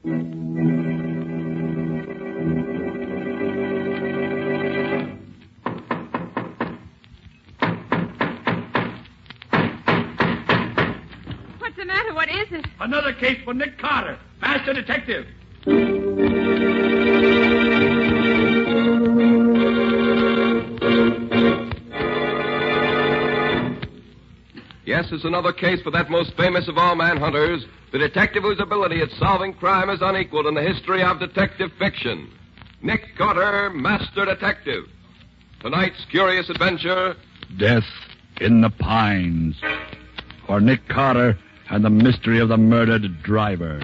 What's the matter? What is it? Another case for Nick Carter, master detective. Yes, it's another case for that most famous of all manhunters, the detective whose ability at solving crime is unequaled in the history of detective fiction. Nick Carter, Master Detective. Tonight's curious adventure... Death in the Pines. For Nick Carter and the mystery of the murdered driver.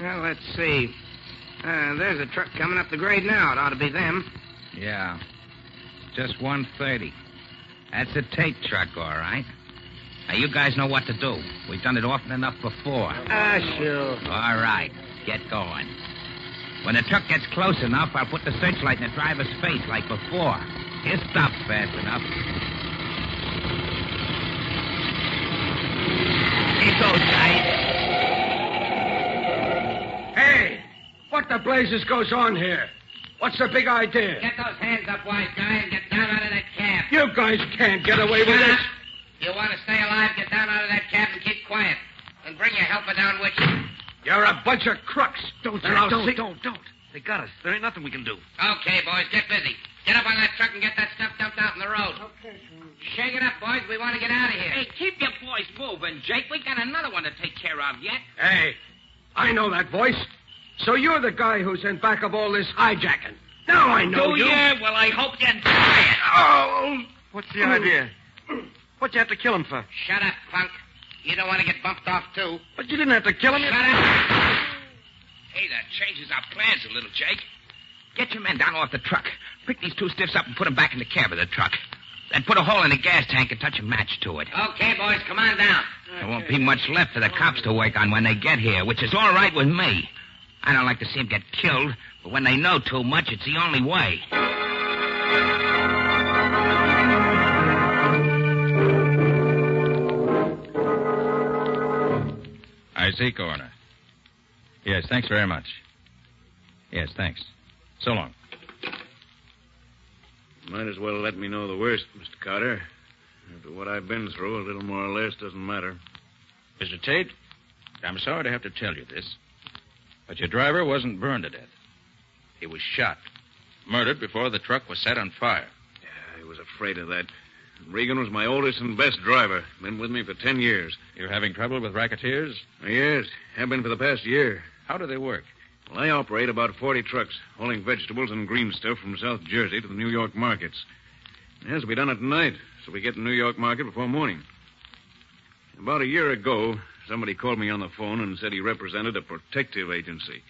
Well, let's see. There's a truck coming up the grade now. It ought to be them. Yeah. Just 130. That's a Tate truck, all right. Now, you guys know what to do. We've done it often enough before. Sure. All right. Get going. When the truck gets close enough, I'll put the searchlight in the driver's face like before. He'll stop fast enough. Here goes, guys. Hey, what the blazes goes on here? What's the big idea? Get those hands up, wise guy, and get down out of that cab. You guys can't get away with this. You want to stay alive, get down out of that cab and keep quiet. And bring your helper down with you. You're a bunch of crooks. Don't. They got us. There ain't nothing we can do. Okay, boys, get busy. Get up on that truck and get that stuff dumped out in the road. Okay, sir. Shake it up, boys. We want to get out of here. Hey, keep your boys moving, Jake. We got another one to take care of yet. Hey, I know that voice. So you're the guy who's in back of all this hijacking. Now I know you. Yeah? Well, I hope you're tired. Oh! What's the idea? What'd you have to kill him for? Shut up, punk. You don't want to get bumped off, too. But you didn't have to kill him. Shut up. Hey, that changes our plans a little, Jake. Get your men down off the truck. Pick these two stiffs up and put them back in the cab of the truck. Then put a hole in the gas tank and touch a match to it. Okay, boys, come on down. There won't be much left for the cops to work on when they get here, which is all right with me. I don't like to see them get killed, but when they know too much, it's the only way. I see, Coroner. Yes, thanks very much. Yes, thanks. So long. Might as well let me know the worst, Mr. Carter. After what I've been through, a little more or less doesn't matter. Mr. Tate, I'm sorry to have to tell you this, but your driver wasn't burned to death. He was shot. Murdered before the truck was set on fire. Yeah, I was afraid of that. Regan was my oldest and best driver. Been with me for 10 years. You're having trouble with racketeers? Yes, have been for the past year. How do they work? Well, I operate about 40 trucks, hauling vegetables and green stuff from South Jersey to the New York markets. It has to be done at night, so we get to New York market before morning. About a year ago, somebody called me on the phone and said he represented a protective agency.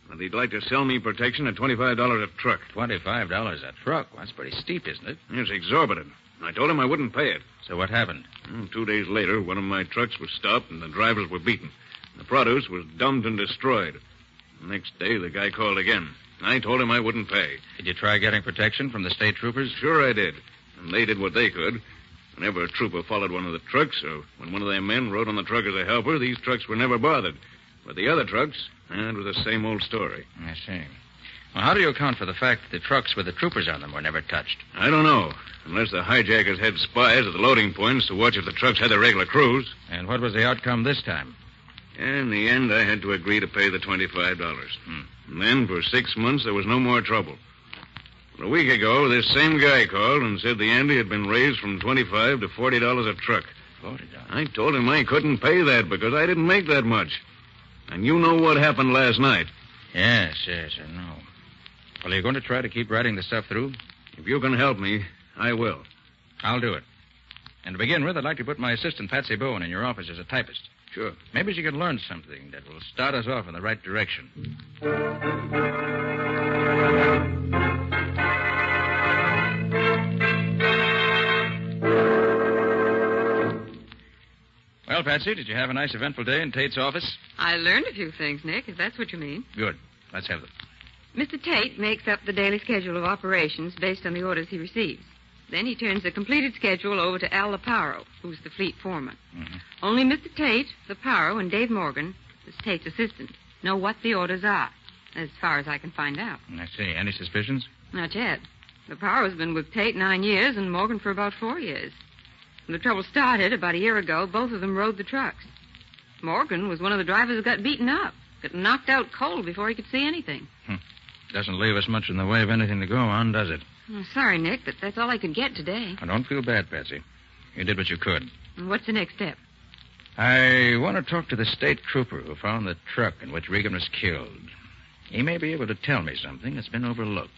And he'd like to sell me protection at $25 a truck. $25 a truck? Well, that's pretty steep, isn't it? It's exorbitant. I told him I wouldn't pay it. So what happened? 2 days later, one of my trucks was stopped and the drivers were beaten. The produce was dumped and destroyed. The next day, the guy called again. I told him I wouldn't pay. Did you try getting protection from the state troopers? Sure I did. And they did what they could. Whenever a trooper followed one of the trucks, or when one of their men rode on the truck as a helper, these trucks were never bothered. But the other trucks, it was the same old story. I see. Well, how do you account for the fact that the trucks with the troopers on them were never touched? I don't know. Unless the hijackers had spies at the loading points to watch if the trucks had their regular crews. And what was the outcome this time? In the end, I had to agree to pay the $25. And then, for 6 months, there was no more trouble. But a week ago, this same guy called and said the ante had been raised from $25 to $40 a truck. $40? I told him I couldn't pay that because I didn't make that much. And you know what happened last night. Yes, I know. Well, are you going to try to keep riding the stuff through? If you can help me, I will. I'll do it. And to begin with, I'd like to put my assistant, Patsy Bowen, in your office as a typist. Sure. Maybe she can learn something that will start us off in the right direction. Well, Patsy, did you have a nice eventful day in Tate's office? I learned a few things, Nick, if that's what you mean. Good. Let's have them. Mr. Tate makes up the daily schedule of operations based on the orders he receives. Then he turns the completed schedule over to Al Leparo, who's the fleet foreman. Mhm. Only Mr. Tate, Leparo, and Dave Morgan, who's Tate's assistant, know what the orders are, as far as I can find out. I see. Any suspicions? Not yet. Leparo's been with Tate 9 years and Morgan for about 4 years. When the trouble started about a year ago, both of them rode the trucks. Morgan was one of the drivers who got beaten up, got knocked out cold before he could see anything. Doesn't leave us much in the way of anything to go on, does it? Sorry, Nick, but that's all I could get today. I don't feel bad, Patsy. You did what you could. And what's the next step? I want to talk to the state trooper who found the truck in which Regan was killed. He may be able to tell me something that's been overlooked.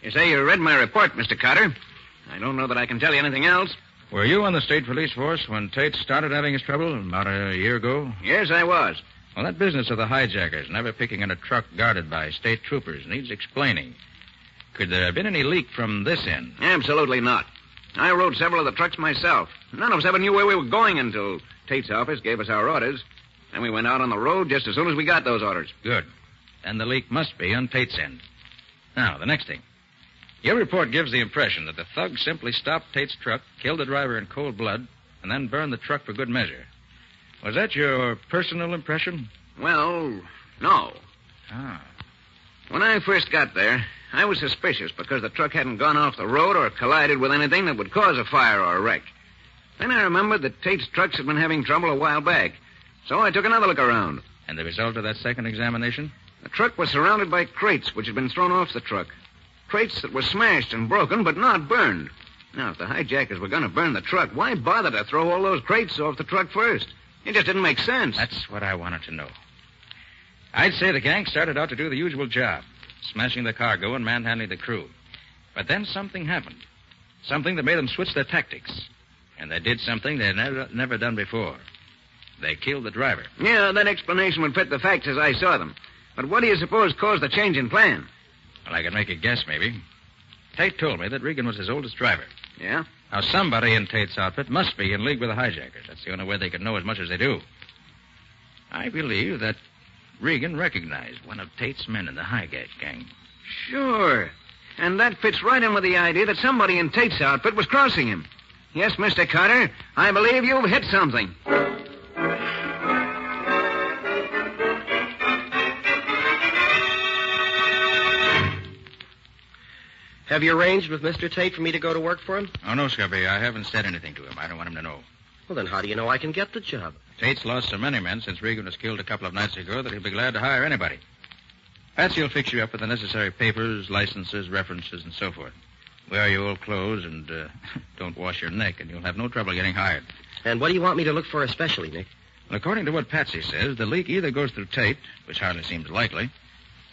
You say you read my report, Mr. Carter. I don't know that I can tell you anything else. Were you on the state police force when Tate started having his trouble about a year ago? Yes, I was. Well, that business of the hijackers never picking on a truck guarded by state troopers needs explaining. Could there have been any leak from this end? Absolutely not. I rode several of the trucks myself. None of us ever knew where we were going until Tate's office gave us our orders. And we went out on the road just as soon as we got those orders. Good. Then the leak must be on Tate's end. Now, the next thing. Your report gives the impression that the thugs simply stopped Tate's truck, killed the driver in cold blood, and then burned the truck for good measure. Was that your personal impression? Well, no. Ah. When I first got there, I was suspicious because the truck hadn't gone off the road or collided with anything that would cause a fire or a wreck. Then I remembered that Tate's trucks had been having trouble a while back, so I took another look around. And the result of that second examination? The truck was surrounded by crates which had been thrown off the truck. Crates that were smashed and broken, but not burned. Now, if the hijackers were going to burn the truck, why bother to throw all those crates off the truck first? It just didn't make sense. That's what I wanted to know. I'd say the gang started out to do the usual job, smashing the cargo and manhandling the crew. But then something happened. Something that made them switch their tactics. And they did something they had never done before. They killed the driver. Yeah, that explanation would fit the facts as I saw them. But what do you suppose caused the change in plan? Well, I could make a guess, maybe. Tate told me that Regan was his oldest driver. Yeah? Now, somebody in Tate's outfit must be in league with the hijackers. That's the only way they could know as much as they do. I believe that Regan recognized one of Tate's men in the hijack gang. Sure. And that fits right in with the idea that somebody in Tate's outfit was crossing him. Yes, Mr. Carter, I believe you've hit something. Have you arranged with Mr. Tate for me to go to work for him? Oh, no, Scubby. I haven't said anything to him. I don't want him to know. Well, then how do you know I can get the job? Tate's lost so many men since Regan was killed a couple of nights ago that he'll be glad to hire anybody. Patsy will fix you up with the necessary papers, licenses, references, and so forth. Wear your old clothes and don't wash your neck, and you'll have no trouble getting hired. And what do you want me to look for especially, Nick? Well, according to what Patsy says, the leak either goes through Tate, which hardly seems likely,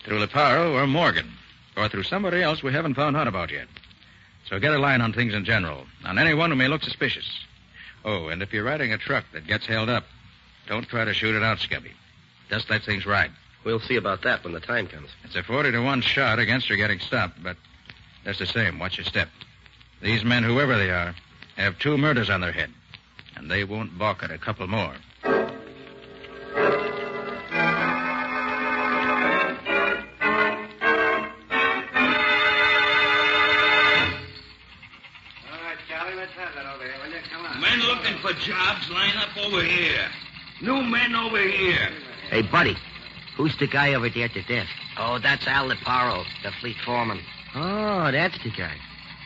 through Leparo or Morgan, or through somebody else we haven't found out about yet. So get a line on things in general, on anyone who may look suspicious. Oh, and if you're riding a truck that gets held up, don't try to shoot it out, Scubby. Just let things ride. We'll see about that when the time comes. It's a 40-to-1 shot against her getting stopped, but just the same, watch your step. These men, whoever they are, have 2 murders on their head, and they won't balk at a couple more. Men looking for jobs, line up over here. New men over here. Hey, buddy, who's the guy over there at the desk? Oh, that's Al Leparo, the fleet foreman. Oh, that's the guy.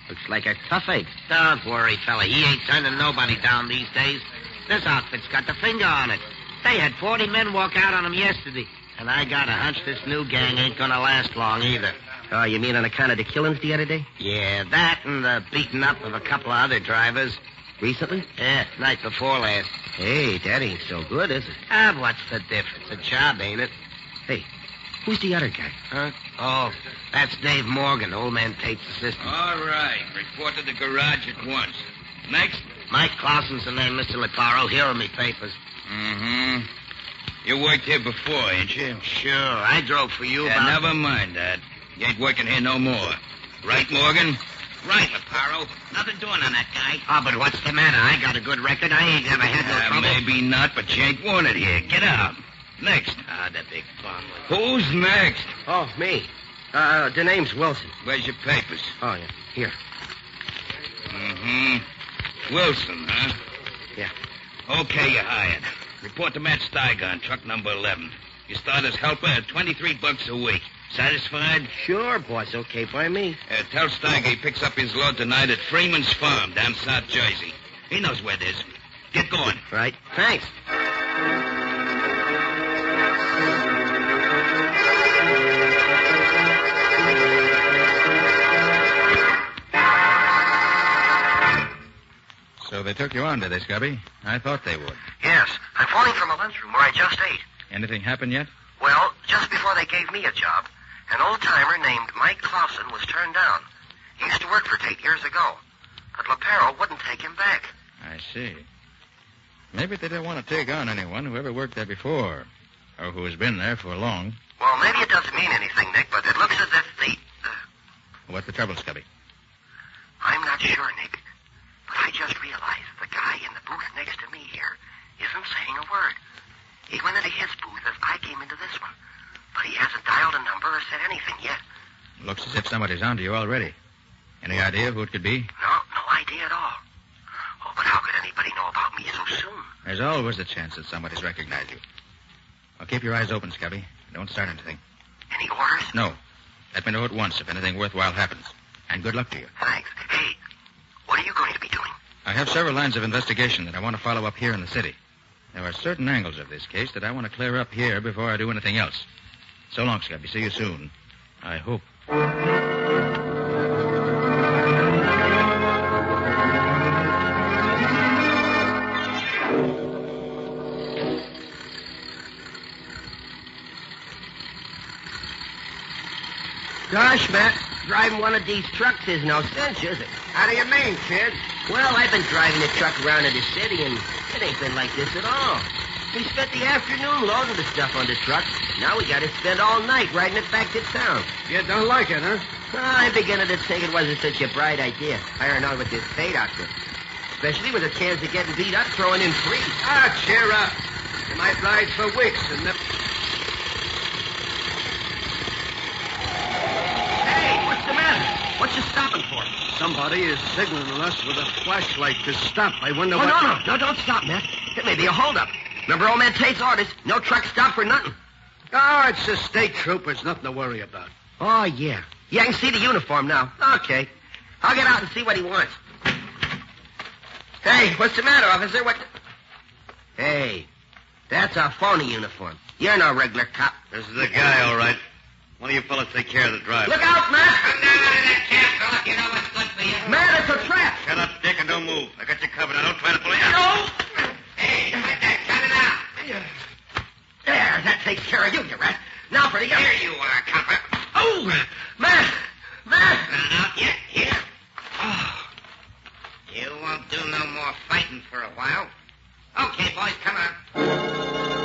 Looks like a toughache. Don't worry, fella. He ain't turning nobody down these days. This outfit's got the finger on it. They had 40 men walk out on him yesterday. And I got a hunch this new gang ain't gonna last long either. Oh, you mean on account of the killings the other day? Yeah, that and the beating up of a couple of other drivers. Recently? Yeah, night before last. Hey, that ain't so good, is it? Ah, what's the difference? A job, ain't it? Hey, who's the other guy? Huh? Oh, that's Dave Morgan, old man Tate's assistant. All right. Report to the garage at once. Next? Mike Clausen's the name, Mr. Leparo. Here are me papers. Mm-hmm. You worked here before, ain't you? Sure. I drove for you Yeah, never mind that. You ain't working here no more. Right, Morgan? Right, Leparo. Nothing doing on that guy. Oh, but what's the matter? I got a good record. I ain't never had no trouble. Maybe not, but you ain't wanted here. Get out. Next. Ah, the big bum. Who's next? Oh, me. The name's Wilson. Where's your papers? Oh, yeah. Here. Mm-hmm. Wilson, huh? Yeah. Okay, you're hired. Report to Matt Steiger on truck number 11. You start as helper at $23 a week. Satisfied? Sure, boss. Okay by me. Tell Steiger he picks up his load tonight at Freeman's Farm down South Jersey. He knows where it is. Get going. Right. Thanks. So they took you on, did they, Scubby? I thought they would. Yes. I'm phoning from a lunchroom where I just ate. Anything happened yet? Well, just before they gave me a job, an old-timer named Mike Clausen was turned down. He used to work for Tate years ago. But Leparo wouldn't take him back. I see. Maybe they didn't want to take on anyone who ever worked there before, or who has been there for long. Well, maybe it doesn't mean anything, Nick, but it looks as if What's the trouble, Scubby? I'm not sure, Nick. But I just realized the guy in the booth next to me here isn't saying a word. He went into his booth as I came into this one. But he hasn't dialed a number or said anything yet. Looks as if somebody's onto you already. Any idea who it could be? No idea at all. Oh, but how could anybody know about me so soon? There's always a chance that somebody's recognized you. Well, keep your eyes open, Scubby. Don't start anything. Any orders? No. Let me know at once if anything worthwhile happens. And good luck to you. Thanks. Hey, what are you going to be doing? I have several lines of investigation that I want to follow up here in the city. There are certain angles of this case that I want to clear up here before I do anything else. So long, Scubby. See you soon. I hope. Gosh, Matt, driving one of these trucks is no sense, is it? How do you mean, kid? Well, I've been driving the truck around in the city, and it ain't been like this at all. We spent the afternoon loading the stuff on the truck. Now we got to spend all night riding it back to town. You don't like it, huh? I'm beginning to think it wasn't such a bright idea, hiring on with this Tate outfit. Especially with a chance of getting beat up throwing in free. Ah, cheer up. You might ride for weeks and never... Hey, what's the matter? What you stopping for? Somebody is signaling us with a flashlight to stop. I wonder Oh, what... no, don't stop, Matt. It may be a holdup. Remember old man Tate's orders? No truck stop for nothing. Oh, it's the state troopers. Nothing to worry about. Oh, yeah. Yeah, I can see the uniform now. Okay. I'll get out and see what he wants. Hey, what's the matter, officer? What... Hey, that's a phony uniform. You're no regular cop. This is the guy, all right. One of you fellas take care of the driver. Look out, Matt! Come down out of that cab, fella. You know what's good for you. Matt, it's a trap. Shut up, Dick, and don't move. I got you covered. Now, don't try to pull you out. No! Hey, like that. Cut it out. There, that takes care of you, you rat. Now for the other. Here you are, copper. Oh, Matt! Matt! Not yet. Here. Oh. You won't do no more fighting for a while. Okay, boys, come on.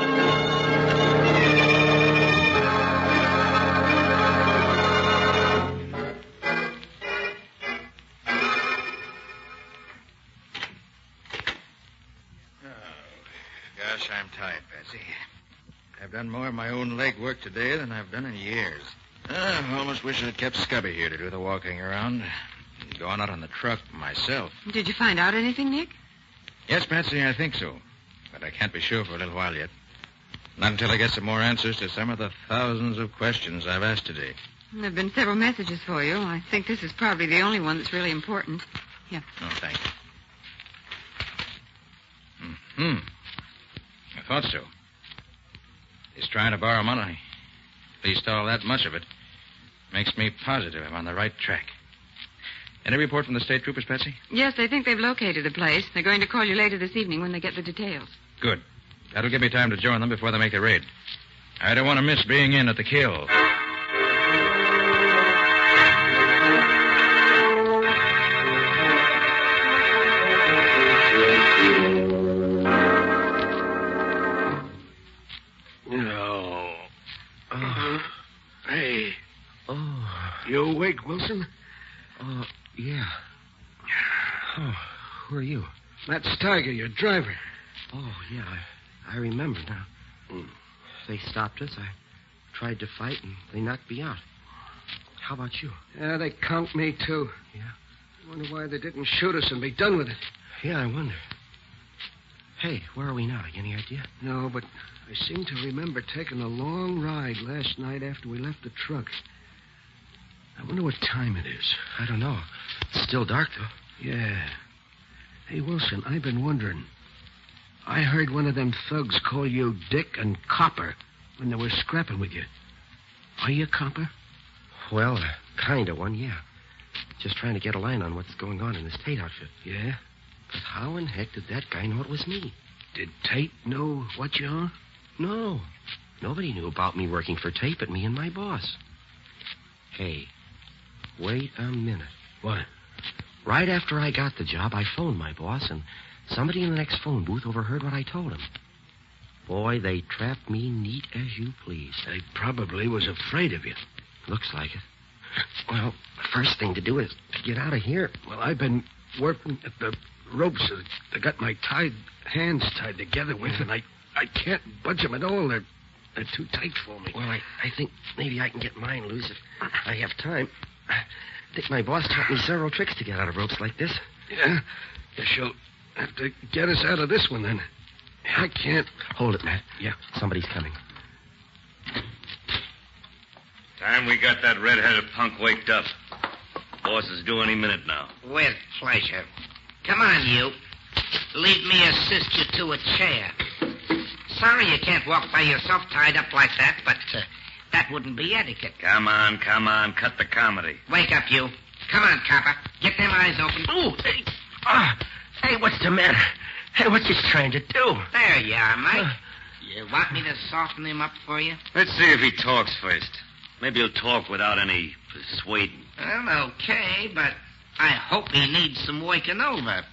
Gosh, I'm tired, Patsy. I've done more of my own leg work today than I've done in years. I almost wish I'd kept Scubby here to do the walking around. And gone out on the truck myself. Did you find out anything, Nick? Yes, Patsy, I think so. But I can't be sure for a little while yet. Not until I get some more answers to some of the thousands of questions I've asked today. There have been several messages for you. I think this is probably the only one that's really important. Here. Oh, thanks. I thought so. He's trying to borrow money. At least all that much of it. Makes me positive I'm on the right track. Any report from the state troopers, Patsy? Yes, they think they've located the place. They're going to call you later this evening when they get the details. Good. That'll give me time to join them before they make the raid. I don't want to miss being in at the kill. No. Hey. Oh. You awake, Wilson? Yeah. Oh, who are you? That's Tiger, your driver. Oh, yeah, I remember now. They stopped us. I tried to fight, and they knocked me out. How about you? Yeah, they conked me, too. Yeah? I wonder why they didn't shoot us and be done with it. Yeah, I wonder. Hey, where are we now? Any idea? No, but I seem to remember taking a long ride last night after we left the truck. I wonder what time it is. I don't know. It's still dark, though. Yeah. Hey, Wilson, I've been wondering. I heard one of them thugs call you Dick and Copper when they were scrapping with you. Are you a copper? Well, kind of one, yeah. Just trying to get a line on what's going on in this Tate outfit. Yeah? But how in heck did that guy know it was me? Did Tate know what you are? No. Nobody knew about me working for Tate but me and my boss. Hey, wait a minute. What? Right after I got the job, I phoned my boss, and somebody in the next phone booth overheard what I told him. Boy, they trapped me neat as you please. They probably was afraid of you. Looks like it. Well, the first thing to do is to get out of here. Well, I've been working at the ropes that they got my hands tied together with, and I can't budge them at all. They're too tight for me. Well, I think maybe I can get mine loose if I have time. I think my boss taught me several tricks to get out of ropes like this. Yeah? Guess you'll have to get us out of this one, then. I can't. Hold it, Matt. Yeah, somebody's coming. Time we got that red-headed punk waked up. Boss is due any minute now. With pleasure. Come on, you. Leave me assist you to a chair. Sorry you can't walk by yourself tied up like that, but that wouldn't be etiquette. Come on. Cut the comedy. Wake up, you. Come on, copper. Get them eyes open. Oh, hey. Hey, what's the matter? Hey, what you trying to do? There you are, Mike. You want me to soften him up for you? Let's see if he talks first. Maybe he'll talk without any persuading. Well, okay, but I hope he needs some waking over.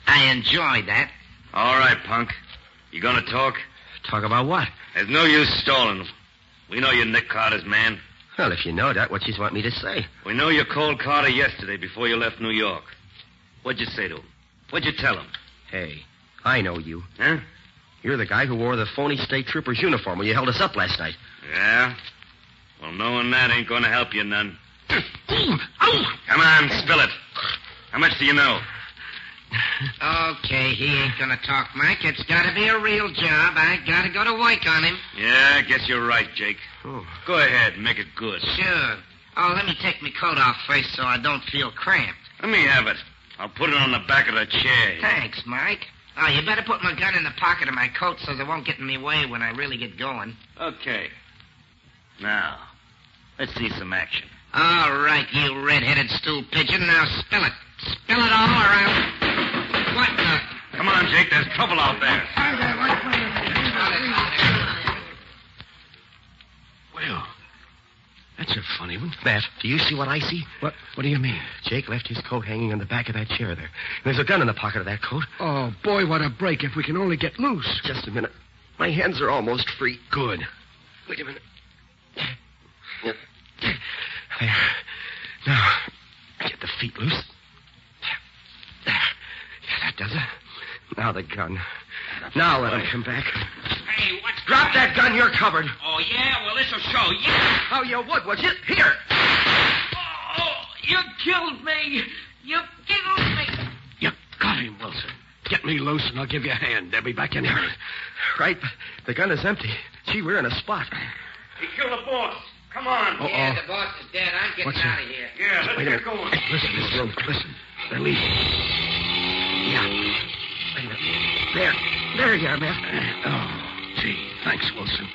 I enjoy that. All right, punk. You gonna talk? Talk about what? There's no use stalling. We know you're Nick Carter's man. Well, if you know that, what you want me to say? We know you called Carter yesterday before you left New York. What'd you say to him? What'd you tell him? Hey, I know you. Huh? You're the guy who wore the phony state trooper's uniform when you held us up last night. Yeah? Well, knowing that ain't gonna help you none. Come on, spill it. How much do you know? Okay, he ain't gonna talk, Mike. It's gotta be a real job. I gotta go to work on him. Yeah, I guess you're right, Jake. Oh. Go ahead, make it good. Sure. Oh, let me take my coat off first so I don't feel cramped. Let me have it. I'll put it on the back of the chair. Thanks, Mike. Oh, you better put my gun in the pocket of my coat so it won't get in my way when I really get going. Okay. Now, let's see some action. All right, you red-headed stool pigeon. Now spill it. Spill it all around. What the... Come on, Jake. There's trouble out there. Well, that's a funny one. Matt, do you see what I see? What do you mean? Jake left his coat hanging on the back of that chair there. There's a gun in the pocket of that coat. Oh, boy, what a break if we can only get loose. Just a minute. My hands are almost free. Good. Wait a minute. There. Now, get the feet loose. There. Yeah, that does it. Now the gun. Now let him come back. Hey, what's... Drop that gun. You're covered. Oh, yeah? Well, this'll show. Yeah. Oh, you would you? Here. Oh, you killed me. You killed me. You got him, Wilson. Get me loose and I'll give you a hand. They'll be back in here. Right. The gun is empty. Gee, we're in a spot. He killed the boss. Come on. Uh-oh. Yeah, the boss is dead. I'm getting out of here. Yeah, let's Wait a get minute. going. Listen, Miss Rose, listen. They're leaving. Yeah. Wait a minute. There you are, Matt. Oh, gee. Thanks, Wilson.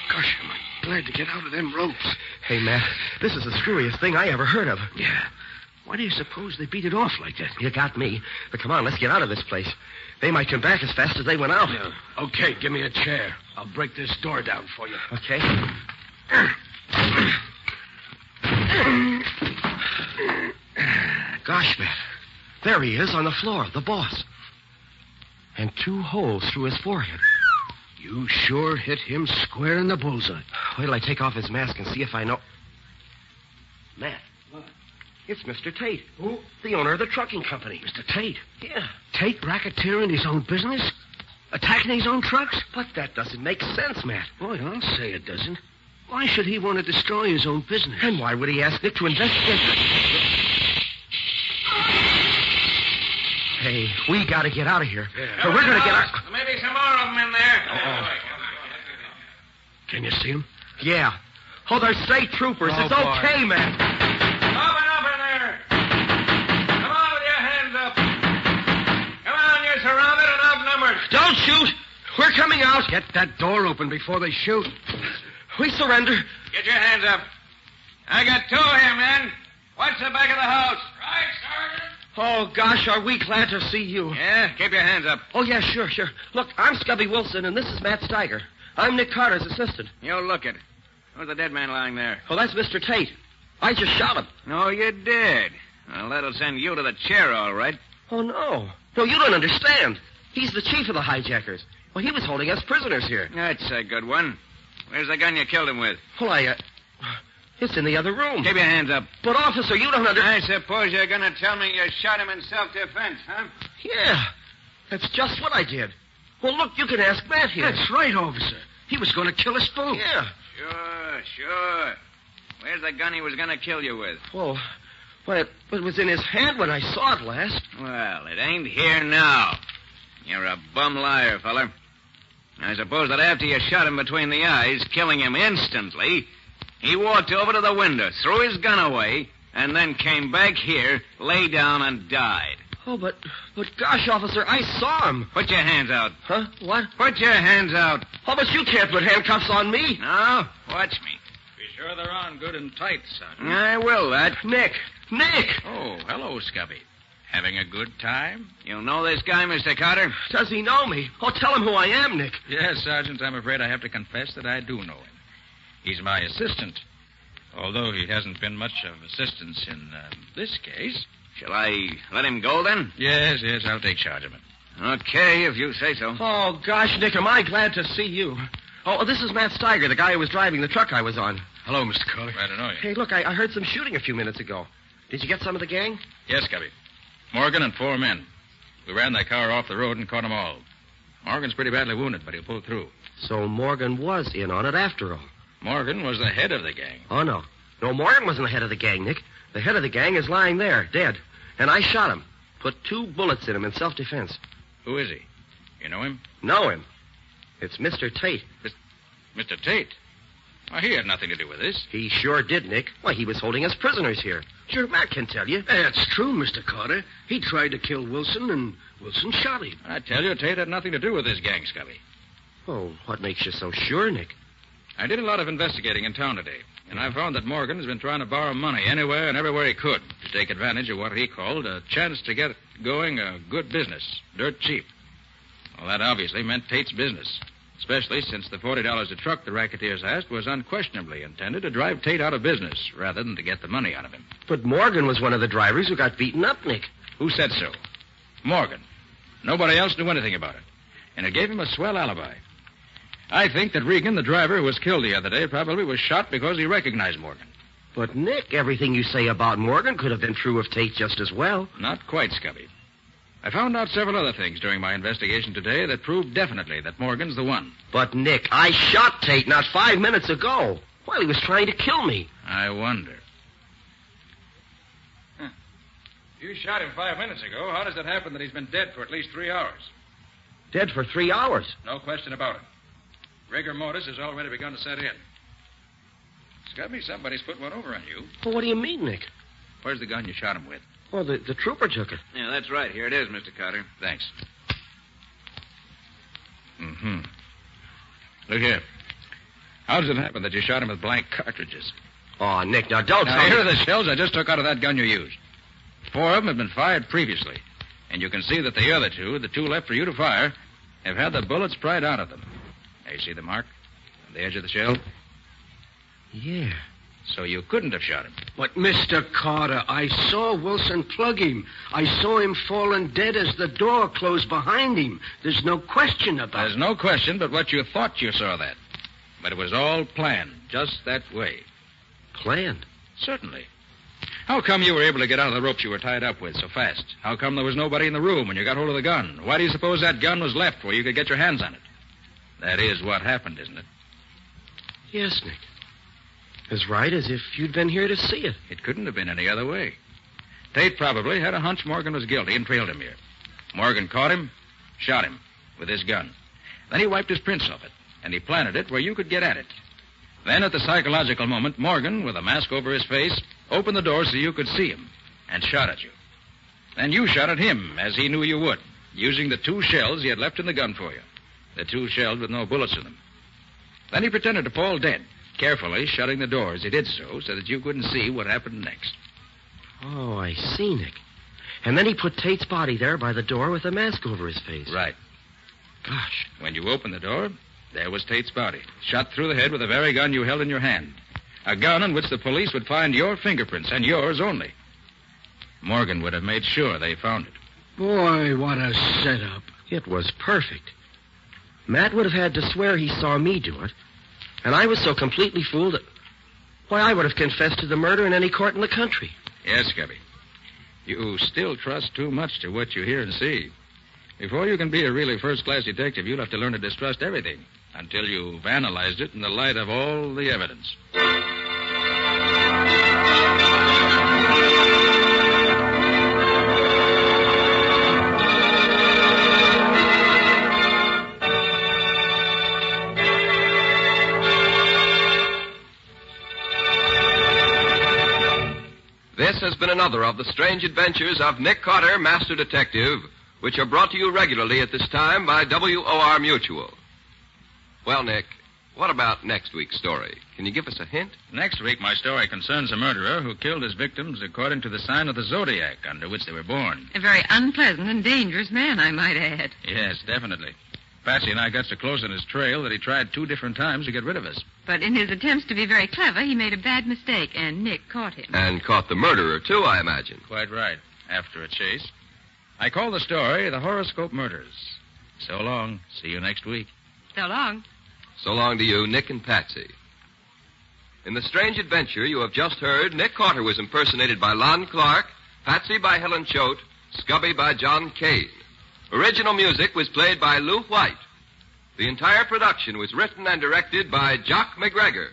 Gosh, am I glad to get out of them ropes. Hey, Matt, this is the screwiest thing I ever heard of. Yeah. Why do you suppose they beat it off like that? You got me. But come on, let's get out of this place. They might come back as fast as they went out. Yeah. Okay, give me a chair. I'll break this door down for you. Okay. Gosh, Matt. There he is on the floor, the boss. And 2 holes through his forehead. You sure hit him square in the bullseye. Wait till I take off his mask and see if I know. Matt. What? Your It's Mr. Tate. Who? The owner of the trucking company. Mr. Tate? Yeah. Tate racketeering his own business? Attacking his own trucks? But that doesn't make sense, Matt. Boy, I'll say it doesn't. Why should he want to destroy his own business? And why would he ask Nick to investigate? Hey, we got to get out of here. Yeah. Or we're going to get out. Maybe some more of them in there. Can you see him? Yeah. Oh, they're state troopers. Oh, it's boy. okay, man. Open up in there. Come on with your hands up. Come on, you're surrounded and outnumbered. Don't shoot. We're coming out. Get that door open before they shoot. We surrender. Get your hands up. I got two here, men. Watch the back of the house. Right, Sergeant. Oh, gosh, are we glad to see you. Yeah, keep your hands up. Oh, yeah, sure. Look, I'm Scubby Wilson, and this is Matt Steiger. I'm Nick Carter's assistant. You look it. Who's the dead man lying there? Oh, that's Mr. Tate. I just shot him. No, you did. Well, that'll send you to the chair, all right. Oh, no. No, you don't understand. He's the chief of the hijackers. Well, he was holding us prisoners here. That's a good one. Where's the gun you killed him with? Well, it's in the other room. Keep your hands up. But, officer, you don't understand. I suppose you're going to tell me you shot him in self-defense, huh? Yeah, that's just what I did. Well, look, you can ask Matt here. That's right, officer. He was going to kill us both. Yeah. Sure. Where's the gun he was going to kill you with? Well, it was in his hand when I saw it last. Well, it ain't here now. You're a bum liar, fella. I suppose that after you shot him between the eyes, killing him instantly, he walked over to the window, threw his gun away, and then came back here, lay down, and died. Oh, but gosh, officer, I saw him. Put your hands out. Huh? What? Put your hands out. Oh, but you can't put handcuffs on me. No? Watch me. Be sure they're on good and tight, son. I will, that. Nick! Oh, hello, Scubby. Having a good time? You know this guy, Mr. Carter? Does he know me? Oh, tell him who I am, Nick. Yes, Sergeant, I'm afraid I have to confess that I do know him. He's my assistant, although he hasn't been much of assistance in this case. Shall I let him go, then? Yes, I'll take charge of him. Okay, if you say so. Oh, gosh, Nick, am I glad to see you. Oh, this is Matt Steiger, the guy who was driving the truck I was on. Hello, Mr. Carter. I don't know you. Hey, look, I heard some shooting a few minutes ago. Did you get some of the gang? Yes, Scubby. Morgan and 4 men. We ran that car off the road and caught them all. Morgan's pretty badly wounded, but he'll pull through. So Morgan was in on it after all. Morgan was the head of the gang. Oh, no. No, Morgan wasn't the head of the gang, Nick. The head of the gang is lying there, dead. And I shot him. Put 2 bullets in him in self-defense. Who is he? You know him? Know him. It's Mr. Tate. Mr. Tate? Why, he had nothing to do with this. He sure did, Nick. Why, he was holding us prisoners here. Sure, Matt can tell you. That's true, Mr. Carter. He tried to kill Wilson, and Wilson shot him. I tell you, Tate had nothing to do with this gang, Scubby. Oh, what makes you so sure, Nick? I did a lot of investigating in town today, and I found that Morgan has been trying to borrow money anywhere and everywhere he could to take advantage of what he called a chance to get going a good business, dirt cheap. Well, that obviously meant Tate's business, especially since the $40 a truck the racketeers asked was unquestionably intended to drive Tate out of business rather than to get the money out of him. But Morgan was one of the drivers who got beaten up, Nick. Who said so? Morgan. Nobody else knew anything about it, and it gave him a swell alibi. I think that Regan, the driver who was killed the other day, probably was shot because he recognized Morgan. But, Nick, everything you say about Morgan could have been true of Tate just as well. Not quite, Scubby. I found out several other things during my investigation today that proved definitely that Morgan's the one. But, Nick, I shot Tate not 5 minutes ago while he was trying to kill me. I wonder. You shot him 5 minutes ago. How does it happen that he's been dead for at least 3 hours? Dead for 3 hours? No question about it. Rigor mortis has already begun to set in. Scubby, somebody's put one over on you. Well, what do you mean, Nick? Where's the gun you shot him with? Well, the trooper took it. Yeah, that's right. Here it is, Mr. Carter. Thanks. Mm-hmm. Look here. How does it happen that you shot him with blank cartridges? Oh, Nick, now don't Now, tell here me. are the shells I just took out of that gun you used. 4 of them have been fired previously. And you can see that the other 2, the 2 left for you to fire, have had the bullets pried out of them. Now, you see the mark on the edge of the shell? Yeah. So you couldn't have shot him. But, Mr. Carter, I saw Wilson plug him. I saw him falling dead as the door closed behind him. There's no question about it. There's no question but what you thought you saw that. But it was all planned, just that way. Planned? Certainly. How come you were able to get out of the ropes you were tied up with so fast? How come there was nobody in the room when you got hold of the gun? Why do you suppose that gun was left where you could get your hands on it? That is what happened, isn't it? Yes, Nick. As right as if you'd been here to see it. It couldn't have been any other way. Tate probably had a hunch Morgan was guilty and trailed him here. Morgan caught him, shot him with his gun. Then he wiped his prints off it, and he planted it where you could get at it. Then, at the psychological moment, Morgan, with a mask over his face, opened the door so you could see him and shot at you. Then you shot at him, as he knew you would, using the 2 shells he had left in the gun for you. The 2 shells with no bullets in them. Then he pretended to fall dead, carefully shutting the door as he did so that you couldn't see what happened next. Oh, I see, Nick. And then he put Tate's body there by the door with a mask over his face. Right. Gosh. When you opened the door, there was Tate's body, shot through the head with the very gun you held in your hand. A gun on which the police would find your fingerprints, and yours only. Morgan would have made sure they found it. Boy, what a setup. It was perfect. Matt would have had to swear he saw me do it. And I was so completely fooled that... Why, I would have confessed to the murder in any court in the country. Yes, Scubby. You still trust too much to what you hear and see. Before you can be a really first-class detective, you'll have to learn to distrust everything until you've analyzed it in the light of all the evidence. This has been another of the strange adventures of Nick Carter, Master Detective, which are brought to you regularly at this time by WOR Mutual. Well, Nick, what about next week's story? Can you give us a hint? Next week, my story concerns a murderer who killed his victims according to the sign of the zodiac under which they were born. A very unpleasant and dangerous man, I might add. Yes, definitely. Patsy and I got so close on his trail that he tried 2 different times to get rid of us. But in his attempts to be very clever, he made a bad mistake, and Nick caught him. And caught the murderer, too, I imagine. Quite right. After a chase. I call the story The Horoscope Murders. So long. See you next week. So long. So long to you, Nick and Patsy. In the strange adventure you have just heard, Nick Carter was impersonated by Lon Clark, Patsy by Helen Choate, Scubby by John Kane. Original music was played by Lou White. The entire production was written and directed by Jock McGregor.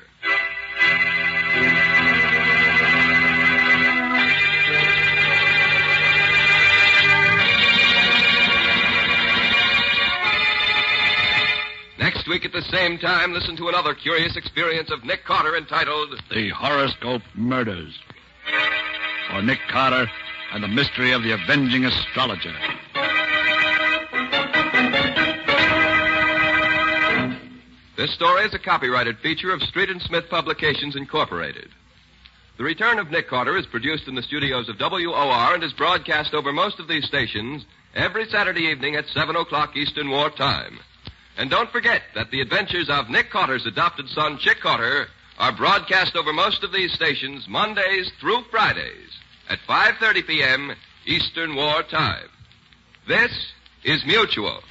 Next week at the same time, listen to another curious experience of Nick Carter entitled The Horoscope Murders. Or Nick Carter and the Mystery of the Avenging Astrologer. This story is a copyrighted feature of Street and Smith Publications, Incorporated. The Return of Nick Carter is produced in the studios of WOR and is broadcast over most of these stations every Saturday evening at 7 o'clock Eastern War Time. And don't forget that the adventures of Nick Carter's adopted son, Chick Carter, are broadcast over most of these stations Mondays through Fridays at 5:30 p.m. Eastern War Time. This is Mutual.